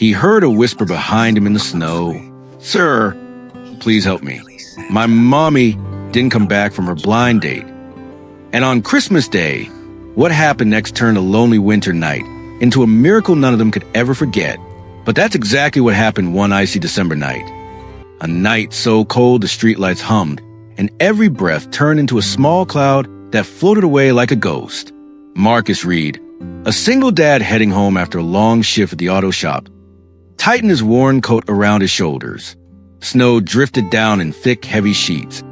He heard a whisper behind him in the snow. "Sir, please help me. My mommy didn't come back from her blind date." And on Christmas Day, what happened next turned a lonely winter night into a miracle none of them could ever forget. But that's exactly what happened one icy December night. A night so cold the streetlights hummed, and every breath turned into a small cloud that floated away like a ghost. Marcus Reed, a single dad heading home after a long shift at the auto shop, tightened his worn coat around his shoulders. Snow drifted down in thick, heavy sheets,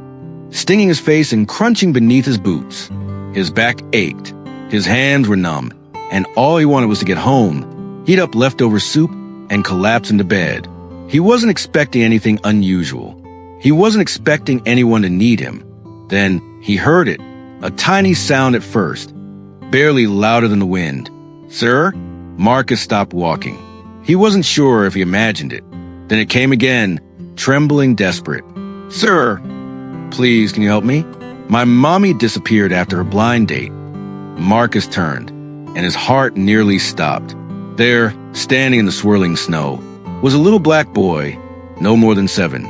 stinging his face and crunching beneath his boots. His back ached, his hands were numb, and all he wanted was to get home, heat up leftover soup, and collapse into bed. He wasn't expecting anything unusual. He wasn't expecting anyone to need him. Then he heard it, a tiny sound at first, barely louder than the wind. "Sir?" Marcus stopped walking. He wasn't sure if he imagined it. Then it came again, trembling, desperate. "Sir, please, can you help me? My mommy disappeared after her blind date." Marcus turned, and his heart nearly stopped. There, standing in the swirling snow, was a little black boy, no more than 7,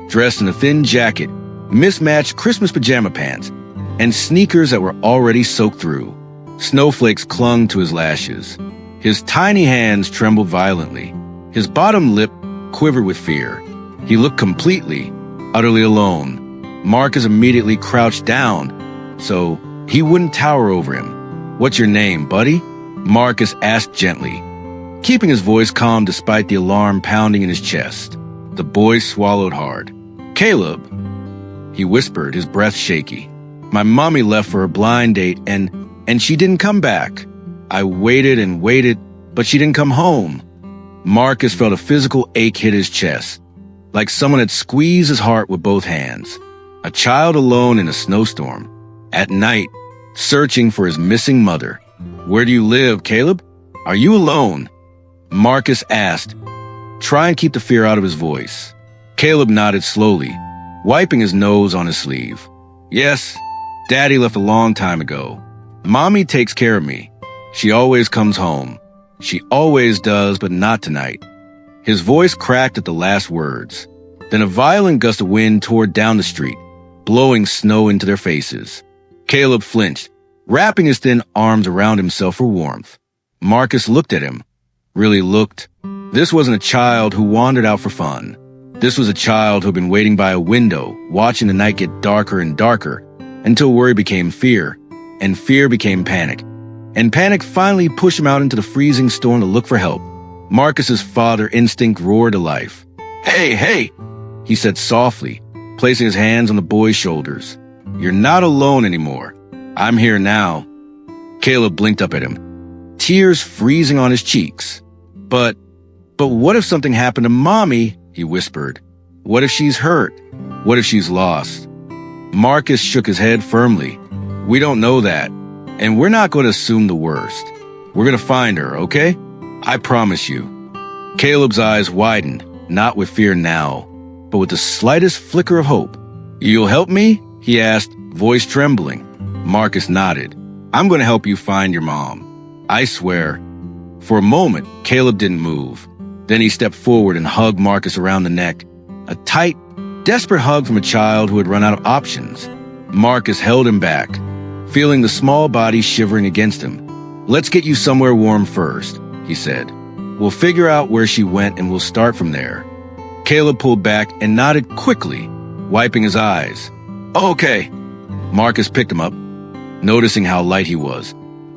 dressed in a thin jacket, mismatched Christmas pajama pants, and sneakers that were already soaked through. Snowflakes clung to his lashes. His tiny hands trembled violently. His bottom lip quivered with fear. He looked completely, utterly alone. Marcus immediately crouched down so he wouldn't tower over him. "What's your name, buddy?" Marcus asked gently, keeping his voice calm despite the alarm pounding in his chest. The boy swallowed hard. "Caleb," he whispered, his breath shaky. "My mommy left for her blind date and she didn't come back. I waited and waited, but she didn't come home." Marcus felt a physical ache hit his chest, like someone had squeezed his heart with both hands. A child alone in a snowstorm, at night, searching for his missing mother. "Where do you live, Caleb? Are you alone?" Marcus asked, trying to keep the fear out of his voice. Caleb nodded slowly, wiping his nose on his sleeve. "Yes, Daddy left a long time ago. Mommy takes care of me. She always comes home. She always does, but not tonight." His voice cracked at the last words. Then a violent gust of wind tore down the street, blowing snow into their faces. Caleb flinched, wrapping his thin arms around himself for warmth. Marcus looked at him. Really looked. This wasn't a child who wandered out for fun. This was a child who'd been waiting by a window, watching the night get darker and darker, until worry became fear, and fear became panic. And panic finally pushed him out into the freezing storm to look for help. Marcus's father instinct roared to life. "Hey, hey," he said softly, placing his hands on the boy's shoulders. "You're not alone anymore. I'm here now." Caleb blinked up at him, tears freezing on his cheeks. But what if something happened to Mommy?" he whispered. "What if she's hurt? What if she's lost?" Marcus shook his head firmly. "We don't know that, and we're not going to assume the worst. We're going to find her, okay? I promise you." Caleb's eyes widened, not with fear now, but with the slightest flicker of hope. "You'll help me?" he asked, voice trembling. Marcus nodded. "I'm going to help you find your mom. I swear." For a moment, Caleb didn't move. Then he stepped forward and hugged Marcus around the neck. A tight, desperate hug from a child who had run out of options. Marcus held him back, feeling the small body shivering against him. "Let's get you somewhere warm first," he said. "We'll figure out where she went and we'll start from there." Caleb pulled back and nodded quickly, wiping his eyes. "Oh, okay." Marcus picked him up, noticing how light he was,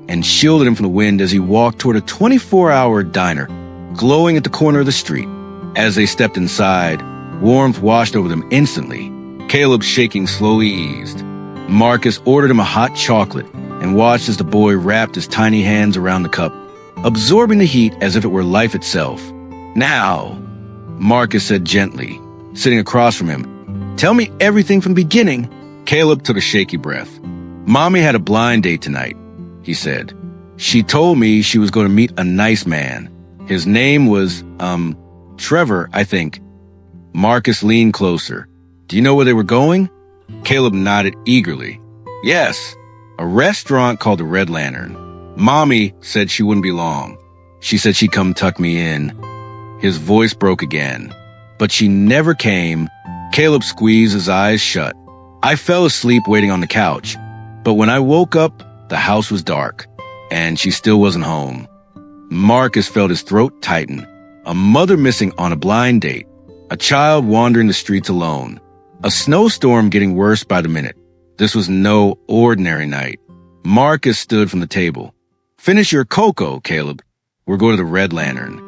and shielded him from the wind as he walked toward a 24-hour diner, glowing at the corner of the street. As they stepped inside, warmth washed over them instantly. Caleb's shaking slowly eased. Marcus ordered him a hot chocolate and watched as the boy wrapped his tiny hands around the cup, absorbing the heat as if it were life itself. "Now," Marcus said gently, sitting across from him, "tell me everything from the beginning." Caleb took a shaky breath. "Mommy had a blind date tonight," he said. "She told me she was going to meet a nice man. His name was, Trevor, I think." Marcus leaned closer. "Do you know where they were going?" Caleb nodded eagerly. "Yes, a restaurant called the Red Lantern. Mommy said she wouldn't be long. She said she'd come tuck me in." His voice broke again. But she never came. Caleb squeezed his eyes shut. I fell asleep waiting on the couch. But when I woke up, the house was dark, and she still wasn't home. Marcus felt his throat tighten. A mother missing on a blind date. A child wandering the streets alone. A snowstorm getting worse by the minute. This was no ordinary night. Marcus stood from the table. "Finish your cocoa, Caleb. We're going to the Red Lantern."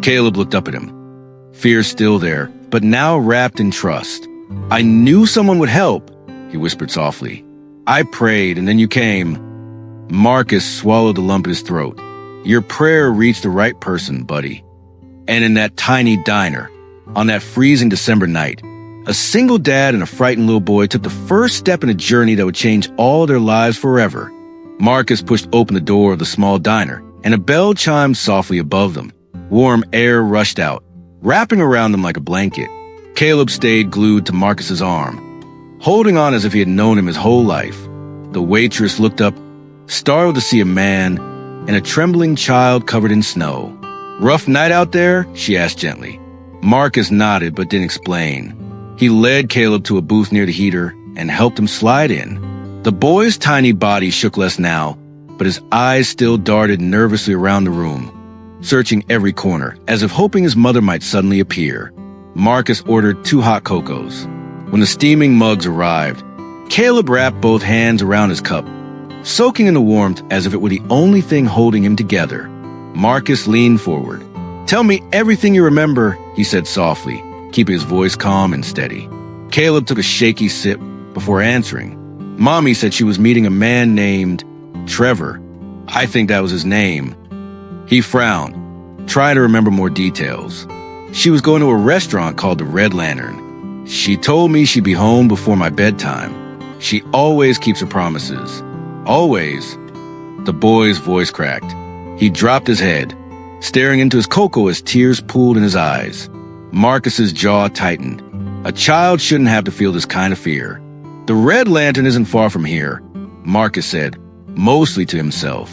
Caleb looked up at him. Fear still there, but now wrapped in trust. "I knew someone would help," he whispered softly. "I prayed, and then you came." Marcus swallowed the lump in his throat. "Your prayer reached the right person, buddy." And in that tiny diner, on that freezing December night, a single dad and a frightened little boy took the first step in a journey that would change all their lives forever. Marcus pushed open the door of the small diner, and a bell chimed softly above them. Warm air rushed out, wrapping around them like a blanket. Caleb stayed glued to Marcus's arm, holding on as if he had known him his whole life. The waitress looked up, startled to see a man and a trembling child covered in snow. "Rough night out there?" she asked gently. Marcus nodded but didn't explain. He led Caleb to a booth near the heater and helped him slide in. The boy's tiny body shook less now, but his eyes still darted nervously around the room, searching every corner, as if hoping his mother might suddenly appear. Marcus ordered 2 hot cocos. When the steaming mugs arrived, Caleb wrapped both hands around his cup, soaking in the warmth as if it were the only thing holding him together. Marcus leaned forward. "Tell me everything you remember," he said softly, keeping his voice calm and steady. Caleb took a shaky sip before answering. "Mommy said she was meeting a man named Trevor. I think that was his name." He frowned, trying to remember more details. "She was going to a restaurant called the Red Lantern. She told me she'd be home before my bedtime. She always keeps her promises. Always." The boy's voice cracked. He dropped his head, staring into his cocoa as tears pooled in his eyes. Marcus's jaw tightened. A child shouldn't have to feel this kind of fear. "The Red Lantern isn't far from here," Marcus said, mostly to himself.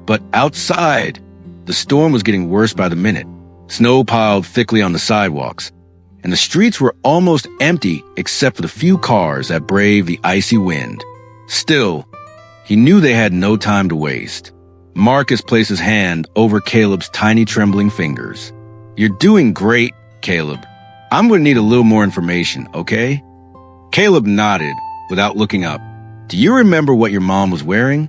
But outside, the storm was getting worse by the minute. Snow piled thickly on the sidewalks, and the streets were almost empty except for the few cars that braved the icy wind. Still, he knew they had no time to waste. Marcus placed his hand over Caleb's tiny trembling fingers. "You're doing great, Caleb. I'm going to need a little more information, okay?" Caleb nodded without looking up. "Do you remember what your mom was wearing?"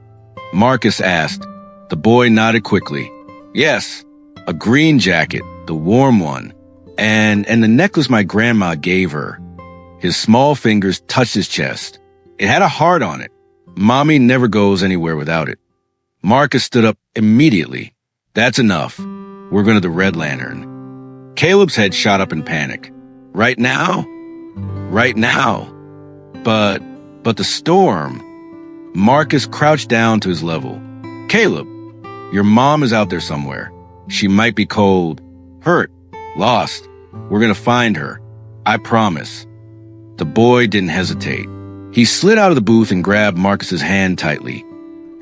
Marcus asked. The boy nodded quickly. "Yes, a green jacket, the warm one, and the necklace my grandma gave her." His small fingers touched his chest. It had a heart on it. Mommy never goes anywhere without it. Marcus stood up immediately. "That's enough. We're going to the Red Lantern." Caleb's head shot up in panic. "Right now? Right now? But the storm." Marcus crouched down to his level. "Caleb, your mom is out there somewhere. She might be cold, hurt, lost. We're going to find her. I promise." The boy didn't hesitate. He slid out of the booth and grabbed Marcus's hand tightly,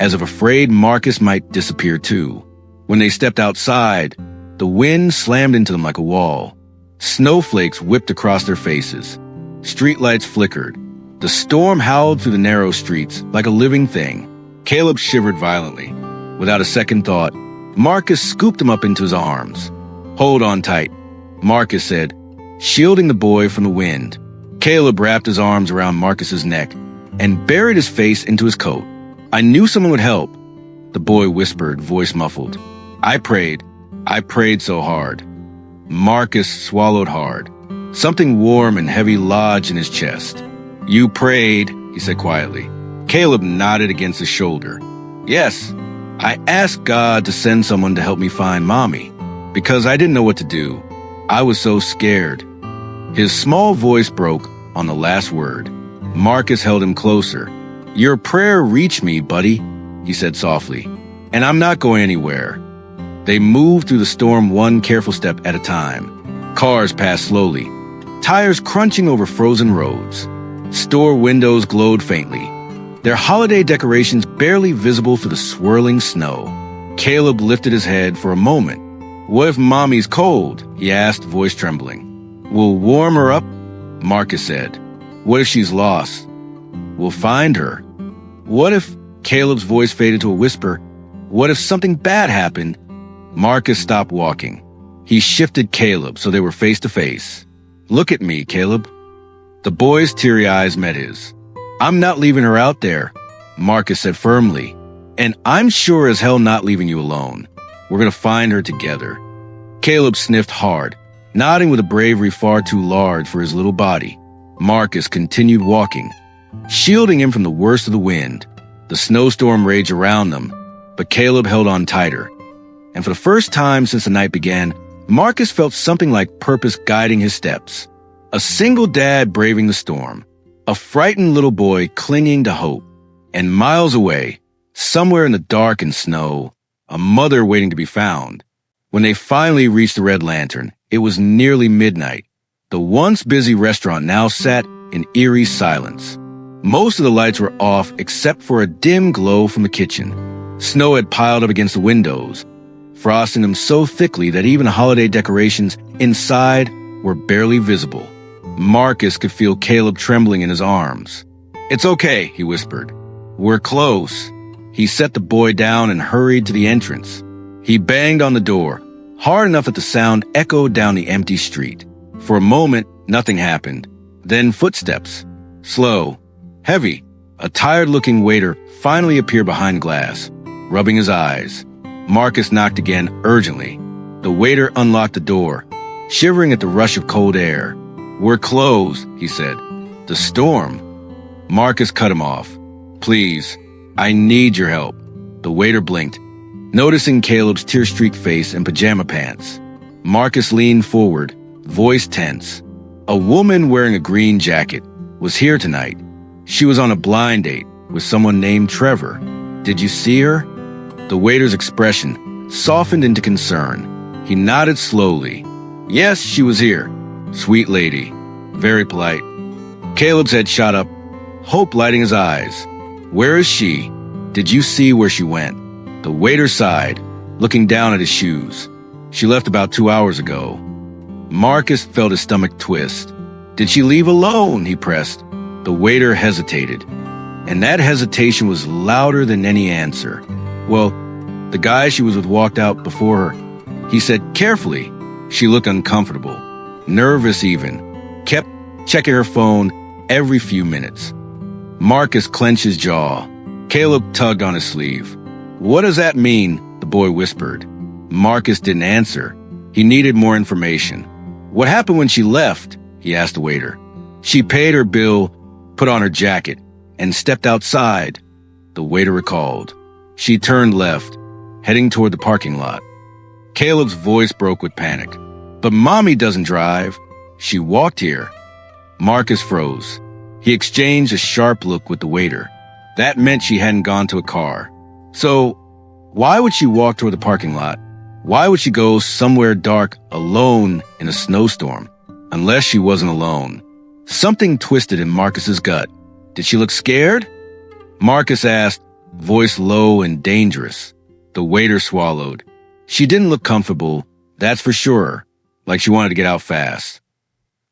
as if afraid Marcus might disappear too. When they stepped outside, the wind slammed into them like a wall. Snowflakes whipped across their faces. Streetlights flickered. The storm howled through the narrow streets like a living thing. Caleb shivered violently. Without a second thought, Marcus scooped him up into his arms. "Hold on tight," Marcus said, shielding the boy from the wind. Caleb wrapped his arms around Marcus's neck and buried his face into his coat. "I knew someone would help," the boy whispered, voice muffled. I prayed so hard." Marcus swallowed hard. Something warm and heavy lodged in his chest. "You prayed," he said quietly. Caleb nodded against his shoulder. "Yes, I asked God to send someone to help me find Mommy, because I didn't know what to do. I was so scared." His small voice broke on the last word. Marcus held him closer. "Your prayer reached me, buddy," he said softly, "and I'm not going anywhere." They moved through the storm one careful step at a time. Cars passed slowly, tires crunching over frozen roads. Store windows glowed faintly, their holiday decorations barely visible through the swirling snow. Caleb lifted his head for a moment, What if Mommy's cold? He asked, voice trembling. We'll warm her up, Marcus said. What if she's lost? We'll find her. What if... Caleb's voice faded to a whisper. What if something bad happened? Marcus stopped walking. He shifted Caleb so they were face to face. Look at me, Caleb. The boy's teary eyes met his. I'm not leaving her out there, Marcus said firmly. And I'm sure as hell not leaving you alone. We're going to find her together. Caleb sniffed hard, nodding with a bravery far too large for his little body. Marcus continued walking, shielding him from the worst of the wind. The snowstorm raged around them, but Caleb held on tighter. And for the first time since the night began, Marcus felt something like purpose guiding his steps. A single dad braving the storm, a frightened little boy clinging to hope, and miles away, somewhere in the dark and snow, a mother waiting to be found. When they finally reached the Red Lantern, it was nearly midnight. The once busy restaurant now sat in eerie silence. Most of the lights were off except for a dim glow from the kitchen. Snow had piled up against the windows, frosting them so thickly that even holiday decorations inside were barely visible. Marcus could feel Caleb trembling in his arms. It's okay, he whispered. We're close. He set the boy down and hurried to the entrance. He banged on the door, hard enough that the sound echoed down the empty street. For a moment, nothing happened. Then footsteps. Slow. Heavy. A tired-looking waiter finally appeared behind glass, rubbing his eyes. Marcus knocked again urgently. The waiter unlocked the door, shivering at the rush of cold air. We're closed, he said. The storm. Marcus cut him off. Please, I need your help. The waiter blinked, noticing Caleb's tear-streaked face and pajama pants. Marcus leaned forward, voice tense. A woman wearing a green jacket was here tonight. She was on a blind date with someone named Trevor. Did you see her? The waiter's expression softened into concern. He nodded slowly. Yes, she was here. Sweet lady. Very polite. Caleb's head shot up, hope lighting his eyes. Where is she? Did you see where she went? The waiter sighed, looking down at his shoes. She left about 2 hours ago. Marcus felt his stomach twist. Did she leave alone? He pressed. The waiter hesitated, and that hesitation was louder than any answer. Well, the guy she was with walked out before her. He said carefully. She looked uncomfortable, nervous even, kept checking her phone every few minutes. Marcus clenched his jaw. Caleb tugged on his sleeve. What does that mean? The boy whispered. Marcus didn't answer. He needed more information. What happened when she left? He asked the waiter. She paid her bill, put on her jacket, and stepped outside, the waiter recalled. She turned left, heading toward the parking lot. Caleb's voice broke with panic. But Mommy doesn't drive. She walked here. Marcus froze. He exchanged a sharp look with the waiter. That meant she hadn't gone to a car. So, why would she walk toward the parking lot? Why would she go somewhere dark alone in a snowstorm? Unless she wasn't alone. Something twisted in Marcus's gut. Did she look scared? Marcus asked, voice low and dangerous. The waiter swallowed. She didn't look comfortable, that's for sure, like she wanted to get out fast.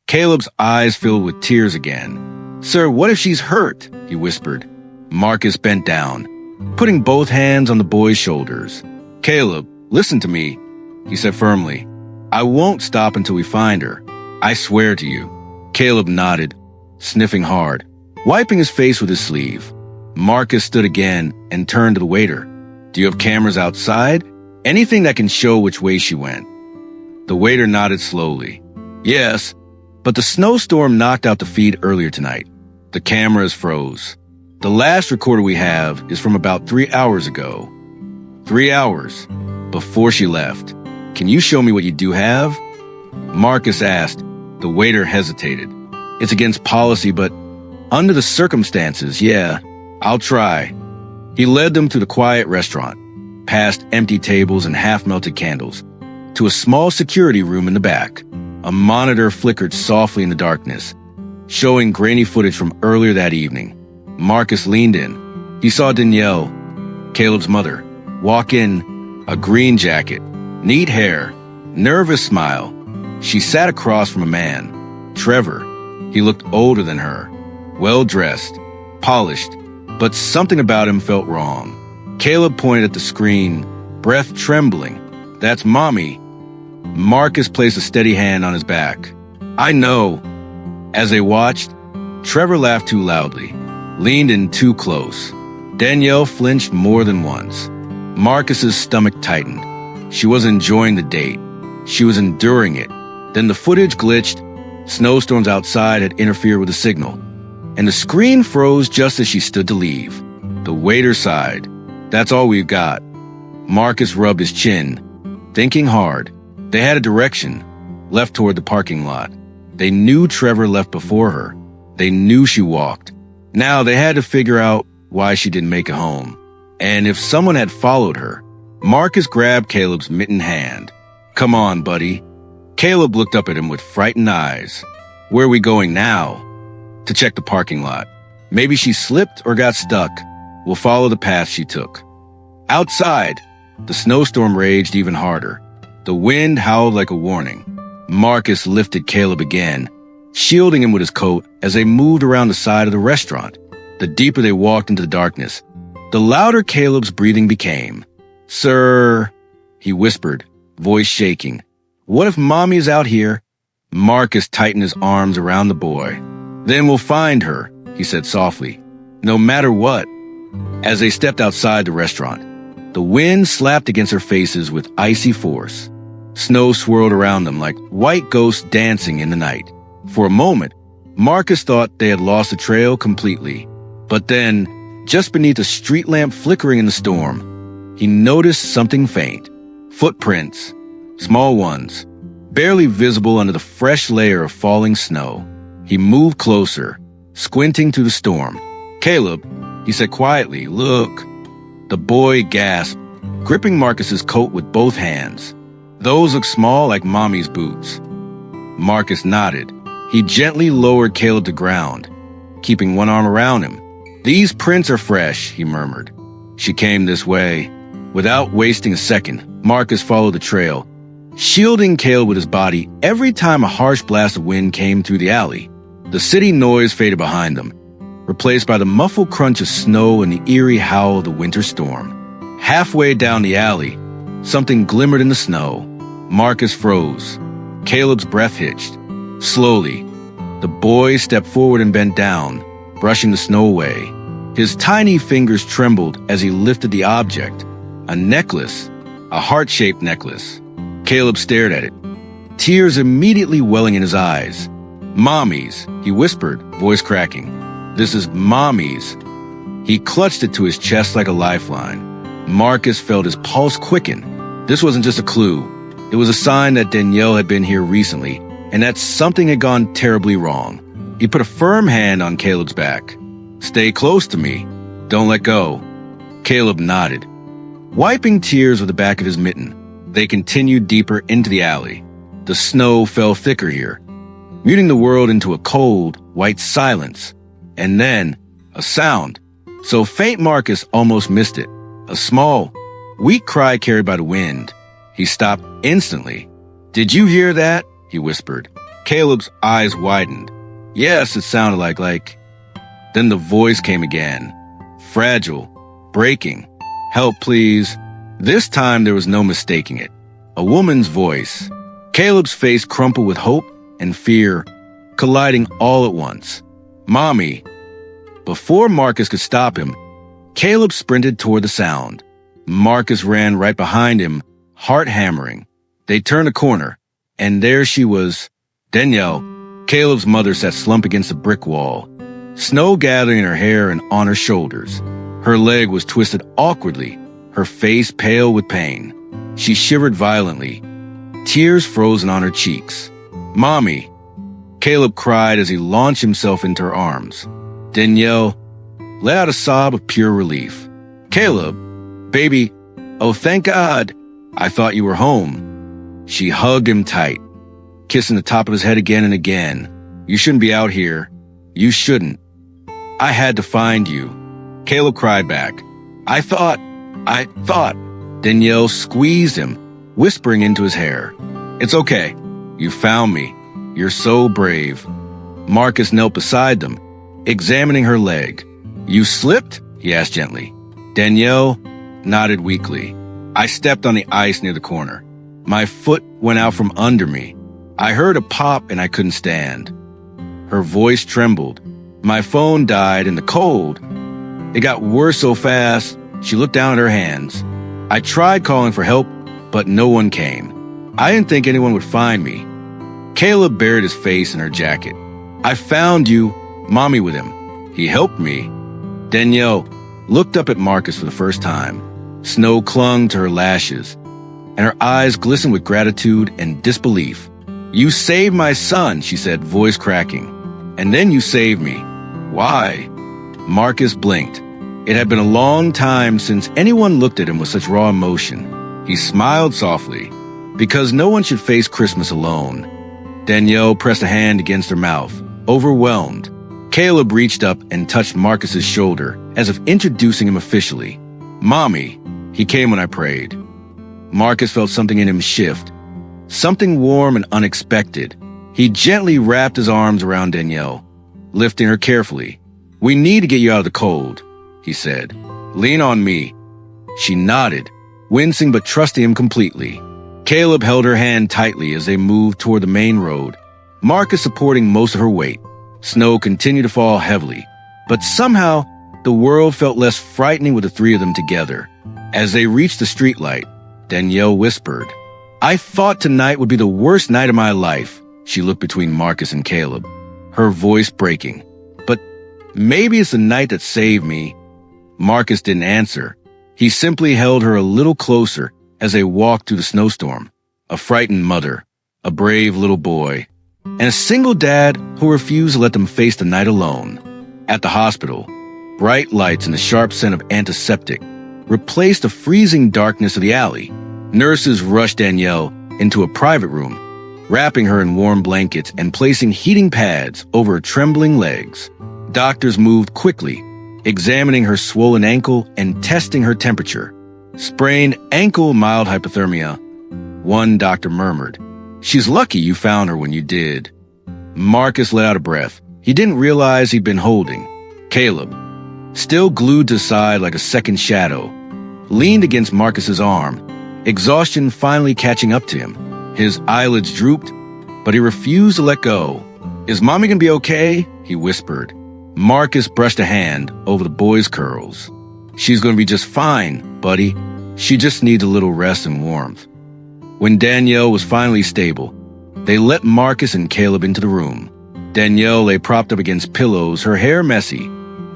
Caleb's eyes filled with tears again. Sir, what if she's hurt? He whispered. Marcus bent down, putting both hands on the boy's shoulders. Caleb, listen to me, he said firmly. I won't stop until we find her. I swear to you. Caleb nodded, sniffing hard, wiping his face with his sleeve. Marcus stood again and turned to the waiter. Do you have cameras outside? Anything that can show which way she went? The waiter nodded slowly. Yes, but the snowstorm knocked out the feed earlier tonight. The cameras froze. The last recorder we have is from about 3 hours ago. 3 hours before she left. Can you show me what you do have? Marcus asked. The waiter hesitated. It's against policy, but under the circumstances, yeah, I'll try. He led them to the quiet restaurant, past empty tables and half-melted candles, to a small security room in the back. A monitor flickered softly in the darkness, showing grainy footage from earlier that evening. Marcus leaned in. He saw Danielle, Caleb's mother, walk in, a green jacket, neat hair, nervous smile. She sat across from a man, Trevor. He looked older than her, well-dressed, polished, but something about him felt wrong. Caleb pointed at the screen, breath trembling. "That's Mommy." Marcus placed a steady hand on his back. "I know." As they watched, Trevor laughed too loudly, leaned in too close. Danielle flinched more than once. Marcus's stomach tightened. She wasn't enjoying the date. She was enduring it. Then the footage glitched. Snowstorms outside had interfered with the signal, and the screen froze just as she stood to leave. The waiter sighed. "That's all we've got." Marcus rubbed his chin, thinking hard. They had a direction, left toward the parking lot. They knew Trevor left before her. They knew she walked. Now they had to figure out why she didn't make it home. And if someone had followed her. Marcus grabbed Caleb's mittened hand. "Come on, buddy." Caleb looked up at him with frightened eyes. "Where are we going now?" "To check the parking lot. Maybe she slipped or got stuck. We'll follow the path she took." Outside, the snowstorm raged even harder. The wind howled like a warning. Marcus lifted Caleb again, shielding him with his coat as they moved around the side of the restaurant. The deeper they walked into the darkness, the louder Caleb's breathing became. "Sir," he whispered, voice shaking. "What if Mommy is out here?" Marcus tightened his arms around the boy. "Then we'll find her," he said softly, "no matter what." As they stepped outside the restaurant, the wind slapped against their faces with icy force. Snow swirled around them like white ghosts dancing in the night. For a moment, Marcus thought they had lost the trail completely. But then, just beneath a street lamp flickering in the storm, he noticed something faint. Footprints, small ones, barely visible under the fresh layer of falling snow. He moved closer, squinting through the storm. "Caleb," he said quietly, "look." The boy gasped, gripping Marcus's coat with both hands. "Those look small like Mommy's boots." Marcus nodded. He gently lowered Caleb to ground, keeping one arm around him. "These prints are fresh," he murmured. "She came this way." Without wasting a second, Marcus followed the trail, shielding Caleb with his body every time a harsh blast of wind came through the alley. The city noise faded behind them, replaced by the muffled crunch of snow and the eerie howl of the winter storm. Halfway down the alley, something glimmered in the snow. Marcus froze. Caleb's breath hitched. Slowly, the boy stepped forward and bent down, brushing the snow away. His tiny fingers trembled as he lifted the object. A necklace, a heart-shaped necklace. Caleb stared at it, tears immediately welling in his eyes. "Mommy's," he whispered, voice cracking. "This is Mommy's." He clutched it to his chest like a lifeline. Marcus felt his pulse quicken. This wasn't just a clue. It was a sign that Danielle had been here recently, and that something had gone terribly wrong. He put a firm hand on Caleb's back. "Stay close to me. Don't let go." Caleb nodded, wiping tears with the back of his mitten. They continued deeper into the alley. The snow fell thicker here, muting the world into a cold, white silence. And then, a sound, so faint Marcus almost missed it. A small, weak cry carried by the wind. He stopped instantly. "Did you hear that?" he whispered. Caleb's eyes widened. "Yes," it sounded like. Then the voice came again. Fragile, breaking. "Help, please." This time there was no mistaking it. A woman's voice. Caleb's face crumpled with hope and fear, colliding all at once. "Mommy." Before Marcus could stop him, Caleb sprinted toward the sound. Marcus ran right behind him, heart hammering. They turned a corner, and there she was. Danielle, Caleb's mother, sat slumped against the brick wall, snow gathering in her hair and on her shoulders. Her leg was twisted awkwardly, her face pale with pain. She shivered violently, tears frozen on her cheeks. "Mommy," Caleb cried as he launched himself into her arms. Danielle let out a sob of pure relief. "Caleb, baby, oh thank God, I thought you were home." She hugged him tight, kissing the top of his head again and again. "You shouldn't be out here. You shouldn't. I had to find you." Caleb cried back. I thought. Danielle squeezed him, whispering into his hair. It's okay. You found me. You're so brave. Marcus knelt beside them, examining her leg. You slipped? He asked gently. Danielle nodded weakly. I stepped on the ice near the corner. My foot went out from under me. I heard a pop and I couldn't stand. Her voice trembled. My phone died in the cold. It got worse so fast, she looked down at her hands. I tried calling for help, but no one came. I didn't think anyone would find me. Caleb buried his face in her jacket. I found you, Mommy with him. He helped me. Danielle looked up at Marcus for the first time. Snow clung to her lashes, and her eyes glistened with gratitude and disbelief. You saved my son, she said, voice cracking. And then you saved me. Why? Marcus blinked. It had been a long time since anyone looked at him with such raw emotion. He smiled softly. Because no one should face Christmas alone. Danielle pressed a hand against her mouth, overwhelmed. Caleb reached up and touched Marcus's shoulder, as if introducing him officially. Mommy, he came when I prayed. Marcus felt something in him shift, something warm and unexpected. He gently wrapped his arms around Danielle, lifting her carefully. We need to get you out of the cold, he said. Lean on me. She nodded, wincing but trusting him completely. Caleb held her hand tightly as they moved toward the main road, Marcus supporting most of her weight. Snow continued to fall heavily, but somehow the world felt less frightening with the three of them together. As they reached the streetlight, Danielle whispered, I thought tonight would be the worst night of my life. She looked between Marcus and Caleb, her voice breaking. But maybe it's the night that saved me. Marcus didn't answer. He simply held her a little closer as they walked through the snowstorm. A frightened mother, a brave little boy, and a single dad who refused to let them face the night alone. At the hospital, bright lights and the sharp scent of antiseptic replaced the freezing darkness of the alley. Nurses rushed Danielle into a private room, wrapping her in warm blankets and placing heating pads over her trembling legs. Doctors moved quickly, examining her swollen ankle and testing her temperature. Sprained ankle, mild hypothermia. One doctor murmured, She's lucky you found her when you did. Marcus let out a breath. He didn't realize he'd been holding. Caleb, still glued to his side like a second shadow, leaned against Marcus's arm, exhaustion finally catching up to him. His eyelids drooped, but he refused to let go. Is Mommy gonna be okay? He whispered. Marcus brushed a hand over the boy's curls. She's gonna be just fine, buddy. She just needs a little rest and warmth. When Danielle was finally stable, they let Marcus and Caleb into the room. Danielle lay propped up against pillows, her hair messy,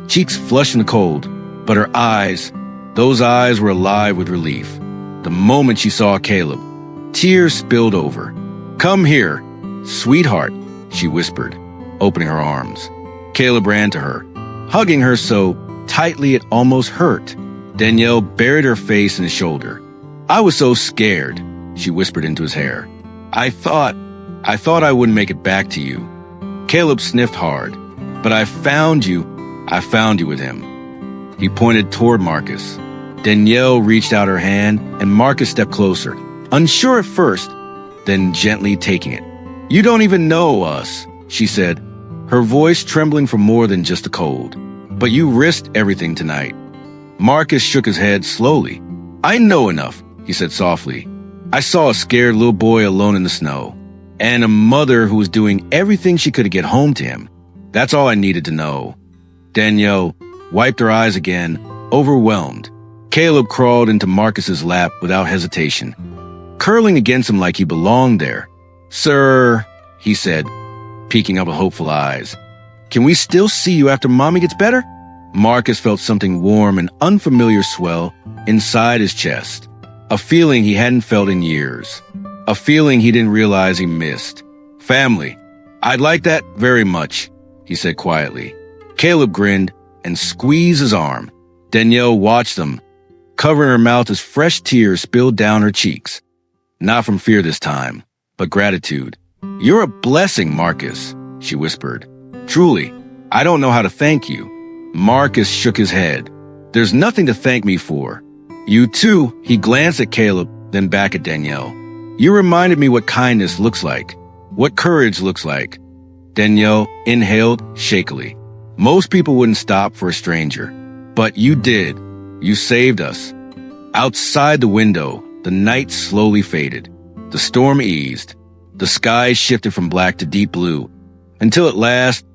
cheeks flushed in the cold, but her eyes, those eyes were alive with relief. The moment she saw Caleb, tears spilled over. Come here, sweetheart, she whispered, opening her arms. Caleb ran to her, hugging her so tightly it almost hurt. Danielle buried her face in his shoulder. I was so scared, she whispered into his hair. I thought I wouldn't make it back to you. Caleb sniffed hard. But I found you with him. He pointed toward Marcus. Danielle reached out her hand and Marcus stepped closer, unsure at first, then gently taking it. You don't even know us, she said, her voice trembling from more than just the cold. But you risked everything tonight. Marcus shook his head slowly. I know enough, he said softly. I saw a scared little boy alone in the snow, and a mother who was doing everything she could to get home to him. That's all I needed to know. Danielle wiped her eyes again, overwhelmed. Caleb crawled into Marcus's lap without hesitation, curling against him like he belonged there. Sir, he said, peeking up with hopeful eyes. Can we still see you after Mommy gets better? Marcus felt something warm and unfamiliar swell inside his chest. A feeling he hadn't felt in years. A feeling he didn't realize he missed. Family. I'd like that very much, he said quietly. Caleb grinned and squeezed his arm. Danielle watched them, covering her mouth as fresh tears spilled down her cheeks. Not from fear this time, but gratitude. You're a blessing, Marcus, she whispered. Truly, I don't know how to thank you. Marcus shook his head. There's nothing to thank me for. You too, he glanced at Caleb, then back at Danielle. You reminded me what kindness looks like, what courage looks like. Danielle inhaled shakily. Most people wouldn't stop for a stranger, but you did. You saved us. Outside the window, the night slowly faded. The storm eased. The sky shifted from black to deep blue, until at last,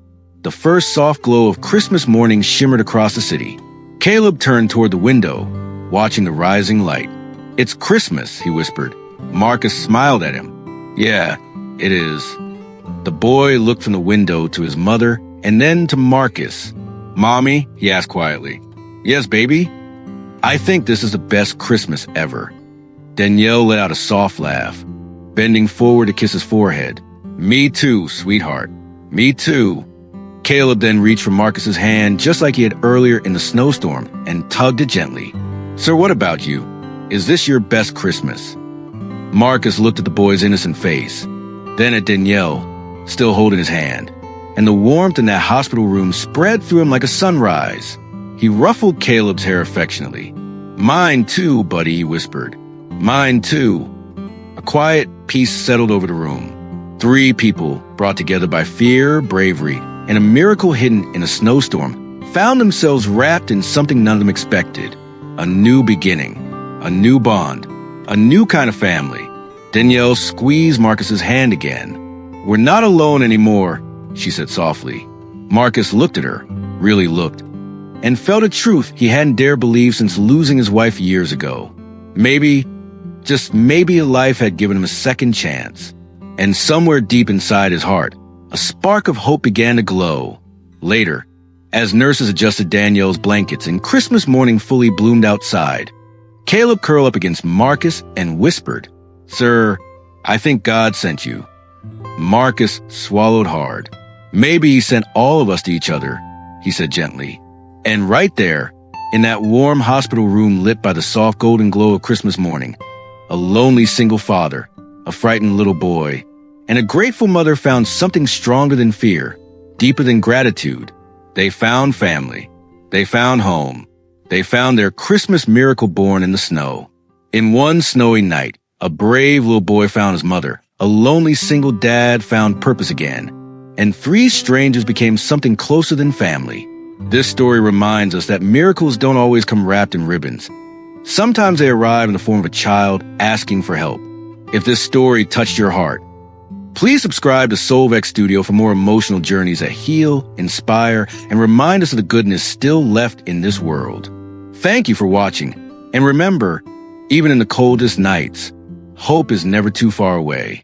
the first soft glow of Christmas morning shimmered across the city. Caleb turned toward the window, watching the rising light. "It's Christmas," he whispered. Marcus smiled at him. "Yeah, it is." The boy looked from the window to his mother and then to Marcus. "Mommy?" he asked quietly. "Yes, baby?" "I think this is the best Christmas ever." Danielle let out a soft laugh, bending forward to kiss his forehead. "Me too, sweetheart. Me too." Caleb then reached for Marcus's hand just like he had earlier in the snowstorm and tugged it gently. "Sir, what about you? Is this your best Christmas?" Marcus looked at the boy's innocent face, then at Danielle, still holding his hand, and the warmth in that hospital room spread through him like a sunrise. He ruffled Caleb's hair affectionately. "Mine too, buddy," he whispered. "Mine too." A quiet peace settled over the room. 3 people, brought together by fear, bravery, and a miracle hidden in a snowstorm, found themselves wrapped in something none of them expected. A new beginning, a new bond, a new kind of family. Danielle squeezed Marcus's hand again. "We're not alone anymore," she said softly. Marcus looked at her, really looked, and felt a truth he hadn't dared believe since losing his wife years ago. Maybe, just maybe, life had given him a second chance. And somewhere deep inside his heart, a spark of hope began to glow. Later, as nurses adjusted Danielle's blankets and Christmas morning fully bloomed outside, Caleb curled up against Marcus and whispered, "Sir, I think God sent you." Marcus swallowed hard. "Maybe he sent all of us to each other," he said gently. And right there, in that warm hospital room lit by the soft golden glow of Christmas morning, a lonely single father, a frightened little boy, and a grateful mother found something stronger than fear, deeper than gratitude. They found family. They found home. They found their Christmas miracle born in the snow. In one snowy night, a brave little boy found his mother. A lonely single dad found purpose again. And 3 strangers became something closer than family. This story reminds us that miracles don't always come wrapped in ribbons. Sometimes they arrive in the form of a child asking for help. If this story touched your heart, please subscribe to Soulvex Studio for more emotional journeys that heal, inspire, and remind us of the goodness still left in this world. Thank you for watching. And remember, even in the coldest nights, hope is never too far away.